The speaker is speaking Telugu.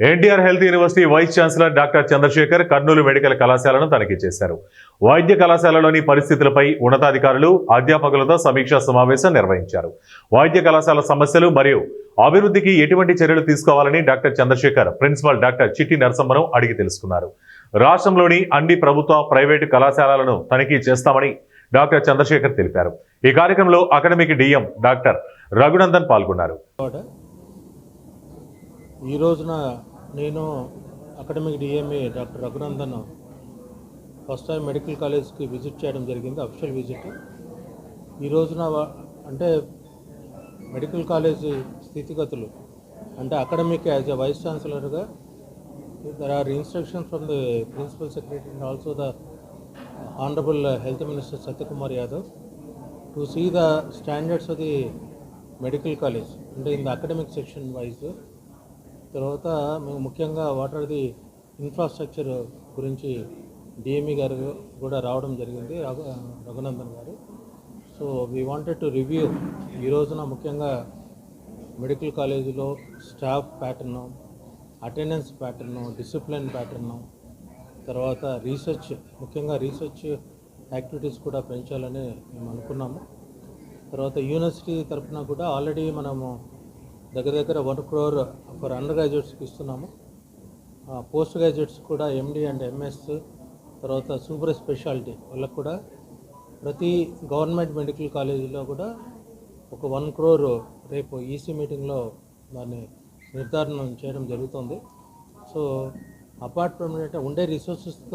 NTR health university vice chancellor doctor Chandrashekar Kurnool medical కళాశాలను తనిఖీ చేశారు. వైద్య కళాశాలలోని పరిస్థితులపై ఉన్నతాధికారులు, అధ్యాపకులతో సమీక్షా సమావేశం నిర్వహించారు. వైద్య కళాశాల సమస్యలు మరియు అభివృద్ధికి ఎటువంటి చర్యలు తీసుకోవాలని డాక్టర్ చంద్రశేఖర్ ప్రిన్సిపల్ డాక్టర్ చిట్టి నరసమ్మను అడిగి తెలుసుకున్నారు. రాష్ట్రంలోని అన్ని ప్రభుత్వ, ప్రైవేటు కళాశాలలను తనిఖీ చేస్తామని డాక్టర్ చంద్రశేఖర్ తెలిపారు. ఈ కార్యక్రమంలో అకాడమిక్ డిఎం డాక్టర్ రఘునందన్ పాల్గొన్నారు. ఈ రోజున నేను academic DMA doctor Raghunandan first time medical కాలేజ్కి విజిట్ చేయడం జరిగింది, అఫిషియల్ విజిట్. ఈ రోజున అంటే మెడికల్ కాలేజీ స్థితిగతులు అంటే అకాడమిక్ యాజ్ ఎ వైస్ ఛాన్సలర్గా there are instructions from the principal secretary and also the honourable health minister Satyakumar Yadav to see the standards of the medical college అంటే in the academic section wise. తర్వాత మేము ముఖ్యంగా వాట్ ఆర్ ది ఇన్ఫ్రాస్ట్రక్చర్ గురించి డిఎంఈ గారు కూడా రావడం జరిగింది, రఘునందన్ గారు. So we wanted to review ఈ రోజున ముఖ్యంగా మెడికల్ కాలేజీలో staff pattern, attendance pattern, discipline pattern, తర్వాత రీసెర్చ్, ముఖ్యంగా రీసెర్చ్ యాక్టివిటీస్ కూడా పెంచాలని మేము అనుకున్నాము. తర్వాత యూనివర్సిటీ తరఫున కూడా ఆల్రెడీ మనము దగ్గర 1 crore ఫర్ అండర్ గ్రాడ్యుయేట్స్కి ఇస్తున్నాము. పోస్ట్ గ్రాడ్యుయేట్స్ కూడా ఎండి అండ్ ఎంఎస్, తర్వాత సూపర్ స్పెషాలిటీ వాళ్ళకు కూడా ప్రతి గవర్నమెంట్ మెడికల్ కాలేజీలో కూడా ఒక 1 crore రేపు ఈసీ మీటింగ్లో దాన్ని నిర్ధారణ చేయడం జరుగుతుంది. సో అపార్ట్ ఫ్రమ్ ఉండే రిసోర్సెస్తో